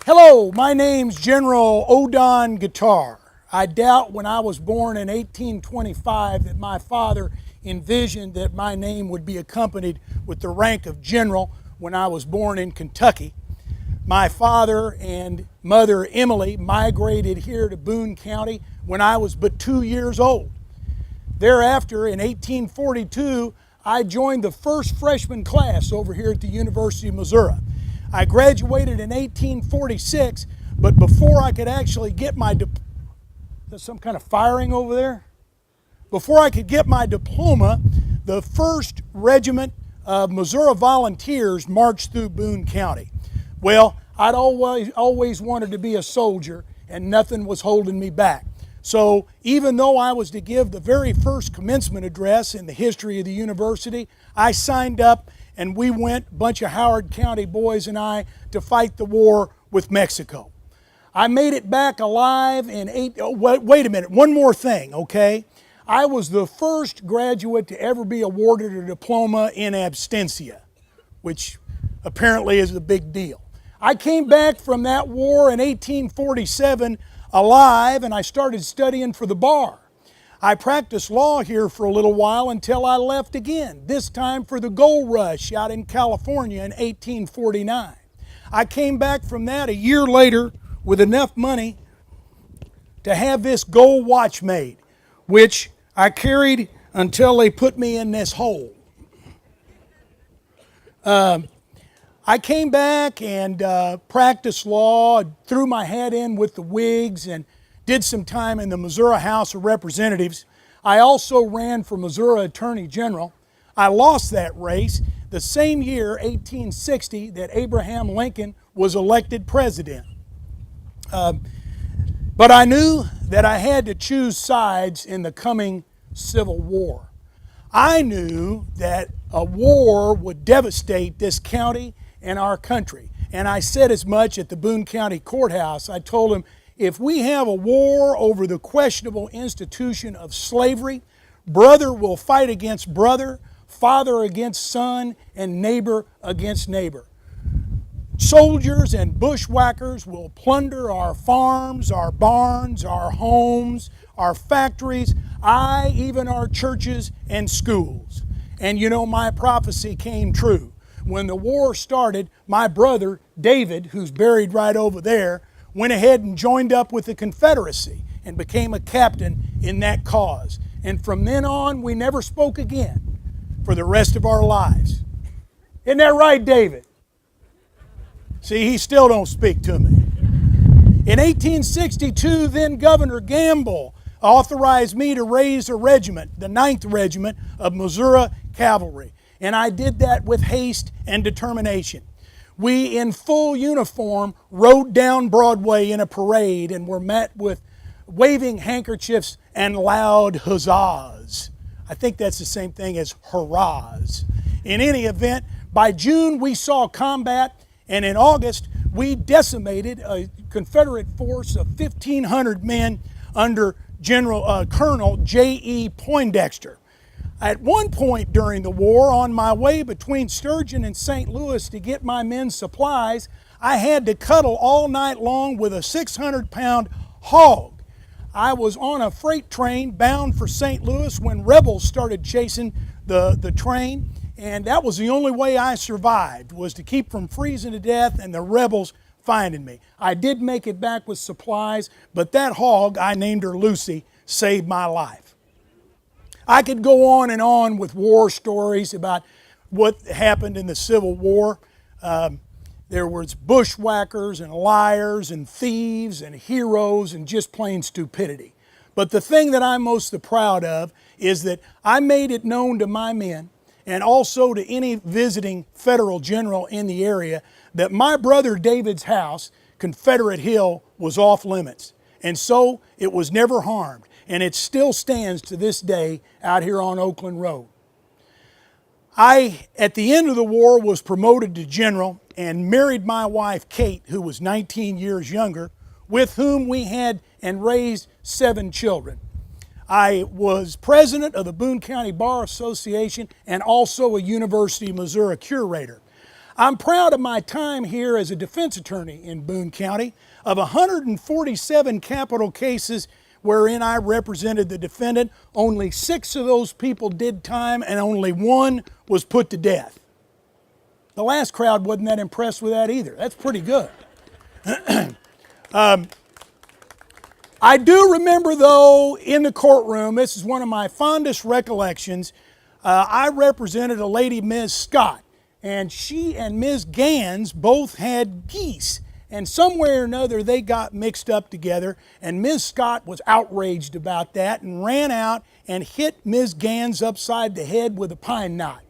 Hello, my name's General Odon Guitar. I doubt when I was born in 1825 that my father envisioned that my name would be accompanied with the rank of general when I was born in Kentucky. My father and mother Emily migrated here to Boone County when I was but 2 years old. Thereafter, in 1842, I joined the first freshman class over here at the University of Missouri. I graduated in 1846, but before I could actually get my there's some kind of firing over there? Before I could get my diploma, the 1st Regiment of Missouri Volunteers marched through Boone County. Well, I'd always wanted to be a soldier, and nothing was holding me back. So even though I was to give the very first commencement address in the history of the university, I signed up and we went, a bunch of Howard County boys and I, to fight the war with Mexico. I made it back alive in wait a minute, one more thing, okay? I was the first graduate to ever be awarded a diploma in absentia, which apparently is a big deal. I came back from that war in 1847 alive, and I started studying for the bar. I practiced law here for a little while until I left again, this time for the gold rush out in California in 1849. I came back from that a year later with enough money to have this gold watch made, which I carried until they put me in this hole. I came back and practiced law, threw my hat in with the Whigs, and did some time in the Missouri House of Representatives. I also ran for Missouri Attorney General. I lost that race the same year, 1860, that Abraham Lincoln was elected president. But I knew that I had to choose sides in the coming Civil War. I knew that a war would devastate this county and our country. And I said as much at the Boone County Courthouse. I told him, if we have a war over the questionable institution of slavery, brother will fight against brother, father against son, and neighbor against neighbor. Soldiers and bushwhackers will plunder our farms, our barns, our homes, our factories, even our churches and schools. And you know, my prophecy came true. When the war started, my brother, David, who's buried right over there, went ahead and joined up with the Confederacy and became a captain in that cause. And from then on, we never spoke again for the rest of our lives. Isn't that right, David? See, he still don't speak to me. In 1862, then Governor Gamble authorized me to raise a regiment, the 9th Regiment of Missouri Cavalry. And I did that with haste and determination. We, in full uniform, rode down Broadway in a parade and were met with waving handkerchiefs and loud huzzahs. I think that's the same thing as hurrahs. In any event, by June we saw combat, and in August we decimated a Confederate force of 1,500 men under Colonel J.E. Poindexter. At one point during the war, on my way between Sturgeon and St. Louis to get my men's supplies, I had to cuddle all night long with a 600-pound hog. I was on a freight train bound for St. Louis when rebels started chasing the train, and that was the only way I survived, was to keep from freezing to death and the rebels finding me. I did make it back with supplies, but that hog, I named her Lucy, saved my life. I could go on with war stories about what happened in the Civil War. There was bushwhackers and liars and thieves and heroes and just plain stupidity. But the thing that I'm most proud of is that I made it known to my men and also to any visiting federal general in the area that my brother David's house, Confederate Hill, was off limits. And so it was never harmed. And it still stands to this day out here on Oakland Road. I, at the end of the war, was promoted to general and married my wife, Kate, who was 19 years younger, with whom we had and raised 7 children. I was president of the Boone County Bar Association and also a University of Missouri curator. I'm proud of my time here as a defense attorney in Boone County. Of 147 capital cases wherein I represented the defendant, only 6 of those people did time and only 1 was put to death. The last crowd wasn't that impressed with that either. That's pretty good. I do remember, though, in the courtroom, this is one of my fondest recollections, I represented a lady, Ms. Scott, and she and Ms. Gans both had geese. And somewhere or another, they got mixed up together, and Ms. Scott was outraged about that and ran out and hit Ms. Gans upside the head with a pine knot.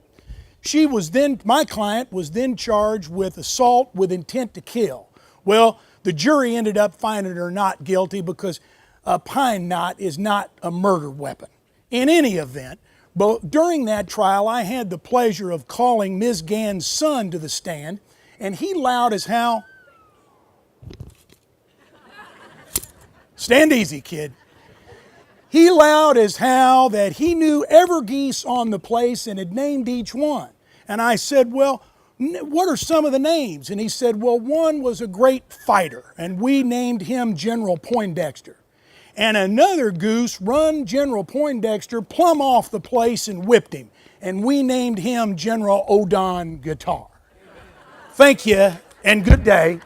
My client was then charged with assault with intent to kill. Well, the jury ended up finding her not guilty because a pine knot is not a murder weapon. In any event, but during that trial, I had the pleasure of calling Ms. Gann's son to the stand, and he loud as how. Stand easy, kid. He loud as how that he knew every geese on the place and had named each one. And I said, well, what are some of the names? And he said, well, one was a great fighter, and we named him General Poindexter. And another goose run General Poindexter plumb off the place and whipped him, and we named him General Odon Guitar. Thank you, and good day.